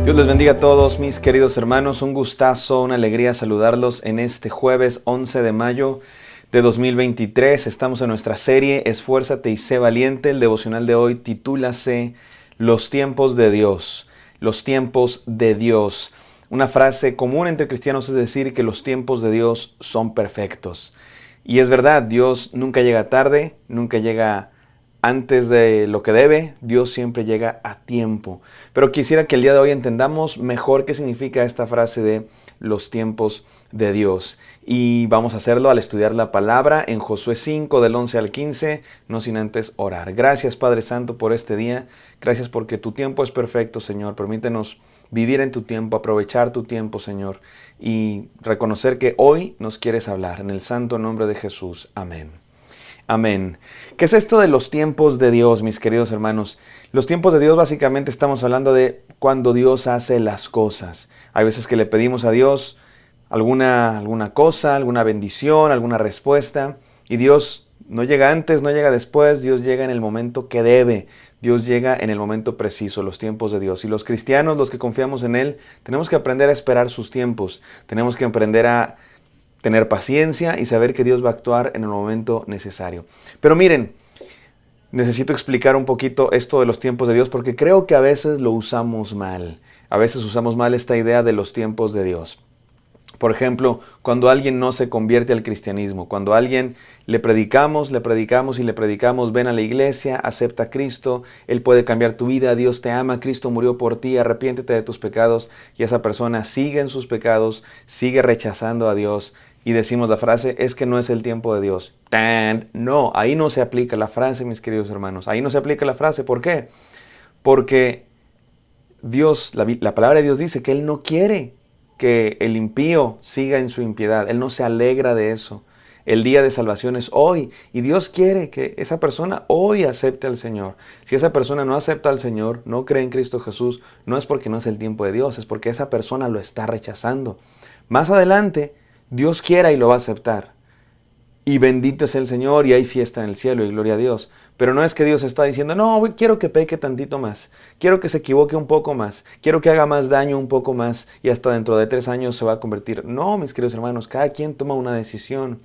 Dios les bendiga a todos mis queridos hermanos, un gustazo, una alegría saludarlos en este jueves 11 de mayo de 2023. Estamos en nuestra serie Esfuérzate y sé valiente. El devocional de hoy titúlase Los tiempos de Dios. Los tiempos de Dios. Una frase común entre cristianos es decir que los tiempos de Dios son perfectos. Y es verdad, Dios nunca llega tarde, nunca llega antes de lo que debe, Dios siempre llega a tiempo. Pero quisiera que el día de hoy entendamos mejor qué significa esta frase de los tiempos de Dios. Y vamos a hacerlo al estudiar la palabra en Josué 5 del 11 al 15, no sin antes orar. Gracias Padre Santo por este día, gracias porque tu tiempo es perfecto, Señor. Permítenos vivir en tu tiempo, aprovechar tu tiempo, Señor, y reconocer que hoy nos quieres hablar. En el santo nombre de Jesús. Amén. Amén. ¿Qué es esto de los tiempos de Dios, mis queridos hermanos? Los tiempos de Dios básicamente estamos hablando de cuando Dios hace las cosas. Hay veces que le pedimos a Dios alguna cosa, alguna bendición, alguna respuesta, y Dios no llega antes, no llega después, Dios llega en el momento que debe. Dios llega en el momento preciso, los tiempos de Dios. Y los cristianos, los que confiamos en Él, tenemos que aprender a esperar sus tiempos. Tenemos que aprender a tener paciencia y saber que Dios va a actuar en el momento necesario. Pero miren, necesito explicar un poquito esto de los tiempos de Dios porque creo que a veces lo usamos mal. A veces usamos mal esta idea de los tiempos de Dios. Por ejemplo, cuando alguien no se convierte al cristianismo, cuando a alguien le predicamos, ven a la iglesia, acepta a Cristo, Él puede cambiar tu vida, Dios te ama, Cristo murió por ti, arrepiéntete de tus pecados, y esa persona sigue en sus pecados, sigue rechazando a Dios, y decimos la frase, es que no es el tiempo de Dios. No, ahí no se aplica la frase, mis queridos hermanos, ahí no se aplica la frase. ¿Por qué? Porque Dios, la palabra de Dios dice que Él no quiere que el impío siga en su impiedad. Él no se alegra de eso. El día de salvación es hoy y Dios quiere que esa persona hoy acepte al Señor. Si esa persona no acepta al Señor, no cree en Cristo Jesús, no es porque no es el tiempo de Dios, es porque esa persona lo está rechazando. Más adelante, Dios quiera y lo va a aceptar. Y bendito es el Señor y hay fiesta en el cielo y gloria a Dios. Pero no es que Dios está diciendo, no, quiero que peque tantito más, quiero que se equivoque un poco más, quiero que haga más daño un poco más y hasta dentro de 3 años se va a convertir. No, mis queridos hermanos, cada quien toma una decisión.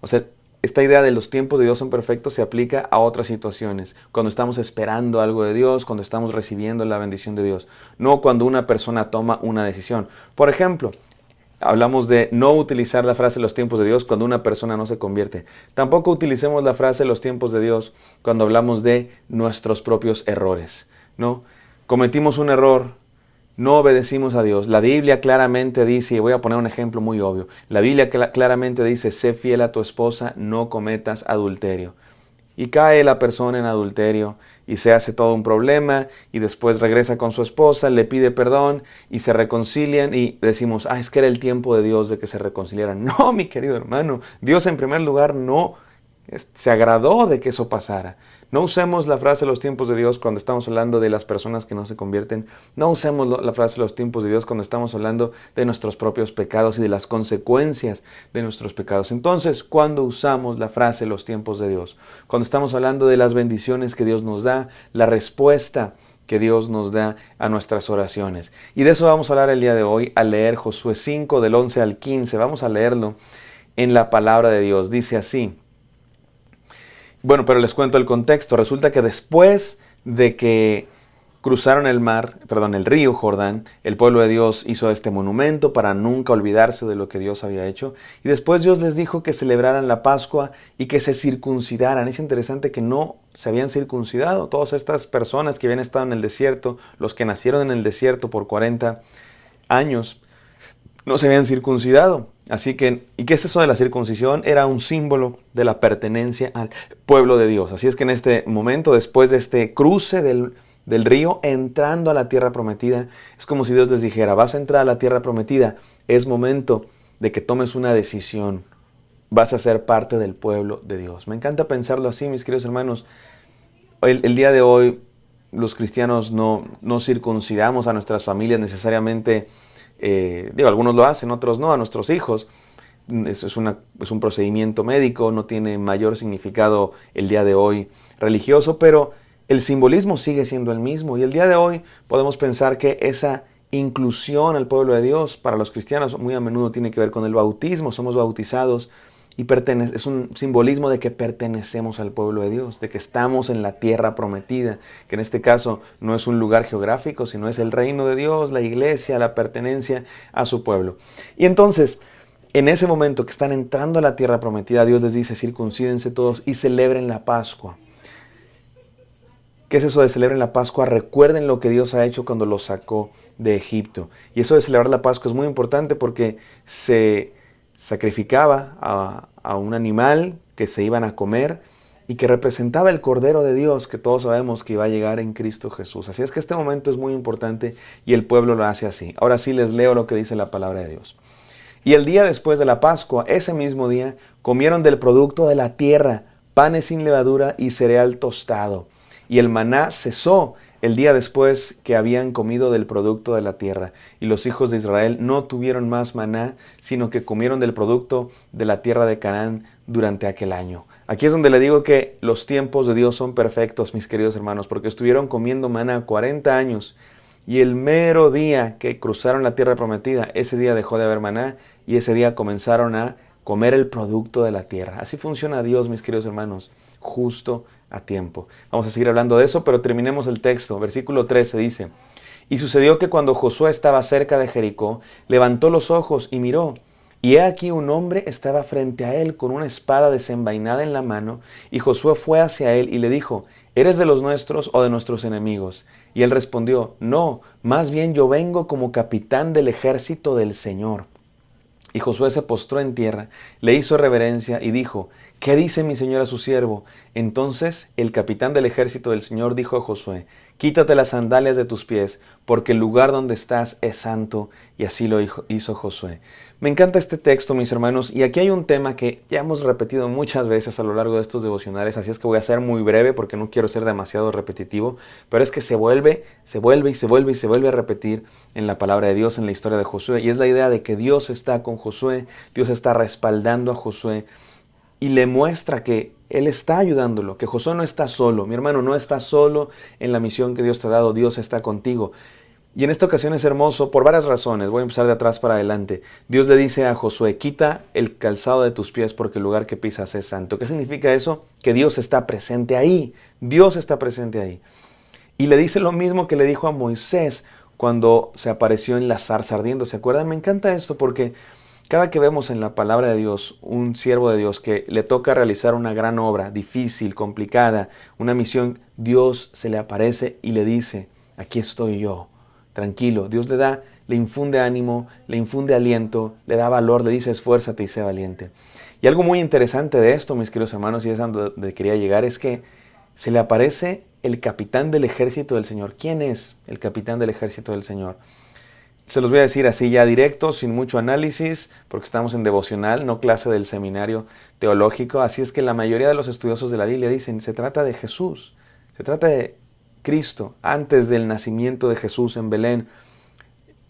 O sea, esta idea de los tiempos de Dios son perfectos se aplica a otras situaciones. Cuando estamos esperando algo de Dios, cuando estamos recibiendo la bendición de Dios. No cuando una persona toma una decisión. Por ejemplo, hablamos de no utilizar la frase los tiempos de Dios cuando una persona no se convierte. Tampoco utilicemos la frase los tiempos de Dios cuando hablamos de nuestros propios errores, ¿no? Cometimos un error, no obedecimos a Dios. La Biblia claramente dice, y voy a poner un ejemplo muy obvio, la Biblia claramente dice, sé fiel a tu esposa, no cometas adulterio. Y cae la persona en adulterio y se hace todo un problema y después regresa con su esposa, le pide perdón y se reconcilian y decimos, es que era el tiempo de Dios de que se reconciliaran. No, mi querido hermano, Dios en primer lugar no se agradó de que eso pasara. No usemos la frase los tiempos de Dios cuando estamos hablando de las personas que no se convierten. No usemos la frase los tiempos de Dios cuando estamos hablando de nuestros propios pecados y de las consecuencias de nuestros pecados. Entonces, ¿cuándo usamos la frase los tiempos de Dios? Cuando estamos hablando de las bendiciones que Dios nos da, la respuesta que Dios nos da a nuestras oraciones. Y de eso vamos a hablar el día de hoy al leer Josué 5 del 11 al 15. Vamos a leerlo en la palabra de Dios. Dice así. Bueno, pero les cuento el contexto. Resulta que después de que cruzaron el río Jordán, el pueblo de Dios hizo este monumento para nunca olvidarse de lo que Dios había hecho. Y después Dios les dijo que celebraran la Pascua y que se circuncidaran. Es interesante que no se habían circuncidado. Todas estas personas que habían estado en el desierto, los que nacieron en el desierto por 40 años, no se habían circuncidado. Así que, ¿y qué es eso de la circuncisión? Era un símbolo de la pertenencia al pueblo de Dios. Así es que en este momento, después de este cruce del río, entrando a la tierra prometida, es como si Dios les dijera, vas a entrar a la tierra prometida, es momento de que tomes una decisión, vas a ser parte del pueblo de Dios. Me encanta pensarlo así, mis queridos hermanos. El día de hoy, los cristianos no circuncidamos a nuestras familias necesariamente. Algunos lo hacen, otros no, a nuestros hijos. Es un procedimiento médico, no tiene mayor significado el día de hoy religioso, pero el simbolismo sigue siendo el mismo. Y el día de hoy podemos pensar que esa inclusión al pueblo de Dios. Para los cristianos muy a menudo tiene que ver con el bautismo, somos bautizados y es un simbolismo de que pertenecemos al pueblo de Dios, de que estamos en la tierra prometida, que en este caso no es un lugar geográfico, sino es el reino de Dios, la iglesia, la pertenencia a su pueblo. Y entonces, en ese momento que están entrando a la tierra prometida, Dios les dice, circuncídense todos y celebren la Pascua. ¿Qué es eso de celebren la Pascua? Recuerden lo que Dios ha hecho cuando los sacó de Egipto. Y eso de celebrar la Pascua es muy importante porque se sacrificaba a un animal que se iban a comer y que representaba el Cordero de Dios, que todos sabemos que iba a llegar en Cristo Jesús. Así es que este momento es muy importante y el pueblo lo hace así. Ahora sí les leo lo que dice la palabra de Dios. Y el día después de la Pascua, ese mismo día, comieron del producto de la tierra, panes sin levadura y cereal tostado. Y el maná cesó el día después que habían comido del producto de la tierra. Y los hijos de Israel no tuvieron más maná, sino que comieron del producto de la tierra de Canaán durante aquel año. Aquí es donde le digo que los tiempos de Dios son perfectos, mis queridos hermanos, porque estuvieron comiendo maná 40 años. Y el mero día que cruzaron la tierra prometida, ese día dejó de haber maná y ese día comenzaron a comer el producto de la tierra. Así funciona Dios, mis queridos hermanos, justo a tiempo. Vamos a seguir hablando de eso, pero terminemos el texto. Versículo 13 dice, y sucedió que cuando Josué estaba cerca de Jericó, levantó los ojos y miró, y he aquí un hombre estaba frente a él con una espada desenvainada en la mano, y Josué fue hacia él y le dijo, ¿eres de los nuestros o de nuestros enemigos? Y él respondió, no, más bien yo vengo como capitán del ejército del Señor. Y Josué se postró en tierra, le hizo reverencia y dijo, ¿qué dice mi señor a su siervo? Entonces el capitán del ejército del Señor dijo a Josué, quítate las sandalias de tus pies, porque el lugar donde estás es santo. Y así lo hizo Josué. Me encanta este texto, mis hermanos, y aquí hay un tema que ya hemos repetido muchas veces a lo largo de estos devocionales, así es que voy a ser muy breve porque no quiero ser demasiado repetitivo, pero es que se vuelve a repetir en la palabra de Dios, en la historia de Josué, y es la idea de que Dios está con Josué, Dios está respaldando a Josué, y le muestra que Él está ayudándolo, que Josué no está solo. Mi hermano, no está solo en la misión que Dios te ha dado, Dios está contigo. Y en esta ocasión es hermoso por varias razones. Voy a empezar de atrás para adelante. Dios le dice a Josué, quita el calzado de tus pies porque el lugar que pisas es santo. ¿Qué significa eso? Que Dios está presente ahí. Dios está presente ahí. Y le dice lo mismo que le dijo a Moisés cuando se apareció en la zarza ardiendo. ¿Se acuerdan? Me encanta esto porque cada que vemos en la palabra de Dios un siervo de Dios que le toca realizar una gran obra, difícil, complicada, una misión, Dios se le aparece y le dice, aquí estoy yo, tranquilo. Dios le infunde ánimo, le infunde aliento, le da valor, le dice esfuérzate y sé valiente. Y algo muy interesante de esto, mis queridos hermanos, y es a donde quería llegar, es que se le aparece el capitán del ejército del Señor. ¿Quién es el capitán del ejército del Señor? Se los voy a decir así ya directo, sin mucho análisis, porque estamos en devocional, no clase del seminario teológico. Así es que la mayoría de los estudiosos de la Biblia dicen, se trata de Jesús, se trata de Cristo. Antes del nacimiento de Jesús en Belén,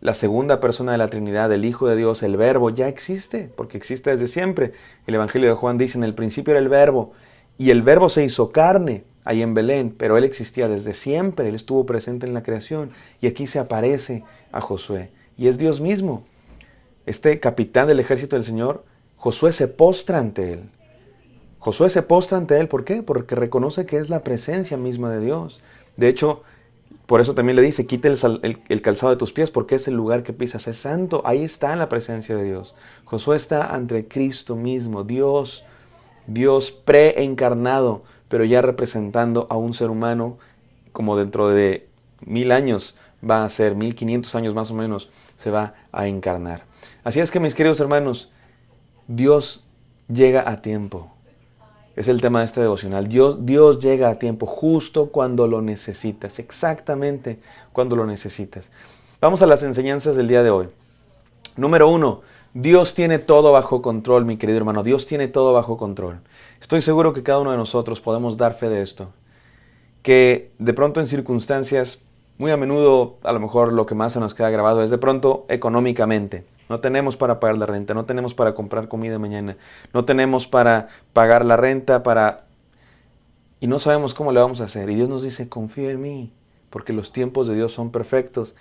la segunda persona de la Trinidad, el Hijo de Dios, el Verbo, ya existe, porque existe desde siempre. El Evangelio de Juan dice, en el principio era el Verbo, y el Verbo se hizo carne ahí en Belén, pero Él existía desde siempre, Él estuvo presente en la creación, y aquí se aparece a Josué, y es Dios mismo. Este capitán del ejército del Señor, Josué se postra ante Él. Josué se postra ante Él, ¿por qué? Porque reconoce que es la presencia misma de Dios. De hecho, por eso también le dice, quita el calzado de tus pies, porque es el lugar que pisas, es santo. Ahí está la presencia de Dios. Josué está ante Cristo mismo, Dios preencarnado, pero ya representando a un ser humano, como dentro de 1000 años va a ser, 1500 años más o menos, se va a encarnar. Así es que, mis queridos hermanos, Dios llega a tiempo. Es el tema de este devocional. Dios llega a tiempo, justo cuando lo necesitas, exactamente cuando lo necesitas. Vamos a las enseñanzas del día de hoy. Número 1, Dios tiene todo bajo control, mi querido hermano. Dios tiene todo bajo control. Estoy seguro que cada uno de nosotros podemos dar fe de esto. Que de pronto en circunstancias, muy a menudo, a lo mejor lo que más se nos queda grabado es de pronto económicamente. No tenemos para pagar la renta, no tenemos para comprar comida mañana, no tenemos para pagar la renta, y no sabemos cómo le vamos a hacer. Y Dios nos dice, confía en mí, porque los tiempos de Dios son perfectos.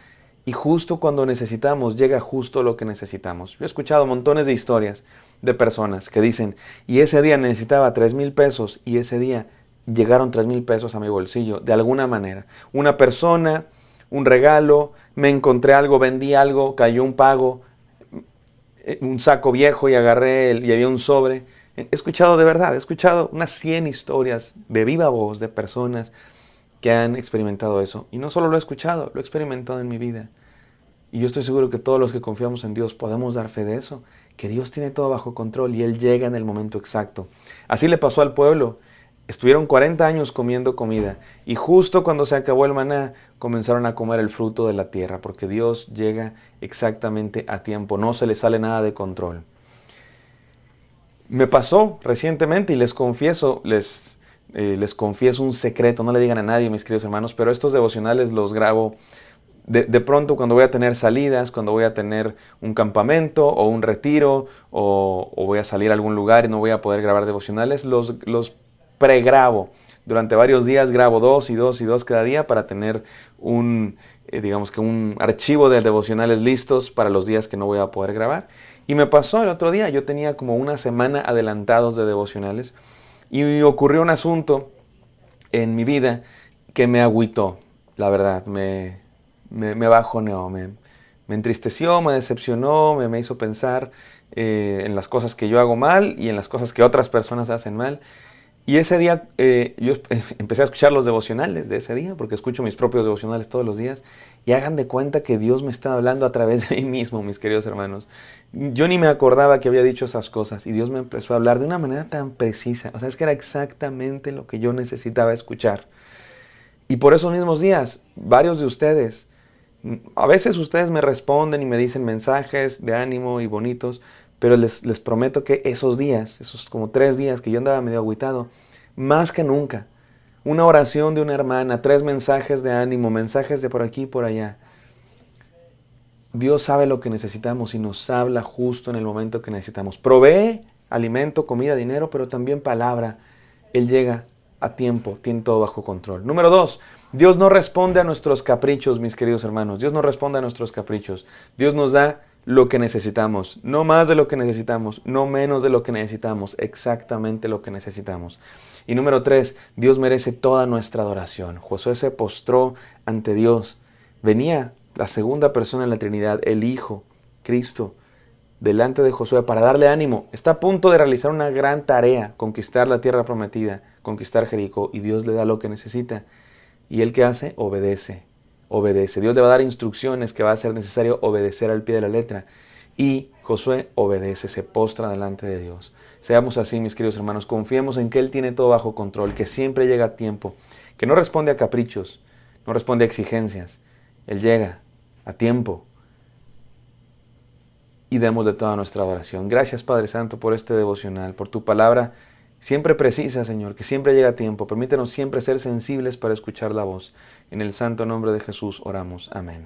Y justo cuando necesitamos, llega justo lo que necesitamos. Yo he escuchado montones de historias de personas que dicen, y ese día necesitaba 3,000 pesos y ese día llegaron 3,000 pesos a mi bolsillo, de alguna manera. Una persona, un regalo, me encontré algo, vendí algo, cayó un pago, un saco viejo y agarré y había un sobre. He escuchado de verdad, he escuchado unas 100 historias de viva voz de personas que han experimentado eso. Y no solo lo he escuchado, lo he experimentado en mi vida. Y yo estoy seguro que todos los que confiamos en Dios podemos dar fe de eso, que Dios tiene todo bajo control y Él llega en el momento exacto. Así le pasó al pueblo. Estuvieron 40 años comiendo comida y justo cuando se acabó el maná comenzaron a comer el fruto de la tierra, porque Dios llega exactamente a tiempo, no se le sale nada de control. Me pasó recientemente y les confieso un secreto, no le digan a nadie, mis queridos hermanos, pero estos devocionales los grabo de pronto cuando voy a tener salidas, cuando voy a tener un campamento o un retiro o voy a salir a algún lugar y no voy a poder grabar devocionales, los pregrabo. Durante varios días grabo 2 y 2 y 2 cada día para tener un archivo de devocionales listos para los días que no voy a poder grabar. Y me pasó el otro día, yo tenía como una semana adelantados de devocionales y ocurrió un asunto en mi vida que me agüitó, la verdad, me bajoneó, me entristeció, me decepcionó, me hizo pensar en las cosas que yo hago mal y en las cosas que otras personas hacen mal. Y ese día yo empecé a escuchar los devocionales de ese día, porque escucho mis propios devocionales todos los días, y hagan de cuenta que Dios me está hablando a través de mí mismo, mis queridos hermanos. Yo ni me acordaba que había dicho esas cosas, y Dios me empezó a hablar de una manera tan precisa. O sea, es que era exactamente lo que yo necesitaba escuchar. Y por esos mismos días, varios de ustedes, a veces ustedes me responden y me dicen mensajes de ánimo y bonitos, pero les prometo que esos días, esos como 3 días que yo andaba medio agüitado, más que nunca, una oración de una hermana, 3 mensajes de ánimo, mensajes de por aquí y por allá. Dios sabe lo que necesitamos y nos habla justo en el momento que necesitamos. Provee alimento, comida, dinero, pero también palabra. Él llega a tiempo, tiene todo bajo control. Número 2, Dios no responde a nuestros caprichos, mis queridos hermanos. Dios no responde a nuestros caprichos. Dios nos da lo que necesitamos, no más de lo que necesitamos, no menos de lo que necesitamos, exactamente lo que necesitamos. Y número 3, Dios merece toda nuestra adoración. Josué se postró ante Dios. Venía la segunda persona en la Trinidad, el Hijo, Cristo, delante de Josué para darle ánimo. Está a punto de realizar una gran tarea, conquistar la tierra prometida, conquistar Jericó, y Dios le da lo que necesita. ¿Y él qué hace? Obedece. Obedece. Dios le va a dar instrucciones que va a ser necesario obedecer al pie de la letra. Y Josué obedece, se postra delante de Dios. Seamos así, mis queridos hermanos, confiemos en que Él tiene todo bajo control, que siempre llega a tiempo, que no responde a caprichos, no responde a exigencias. Él llega a tiempo. Y demos de toda nuestra adoración. Gracias, Padre Santo, por este devocional, por tu palabra siempre precisa, Señor, que siempre llega a tiempo. Permítenos siempre ser sensibles para escuchar la voz. En el santo nombre de Jesús oramos. Amén.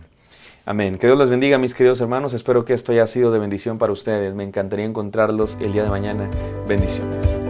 Amén. Que Dios les bendiga, mis queridos hermanos. Espero que esto haya sido de bendición para ustedes. Me encantaría encontrarlos el día de mañana. Bendiciones.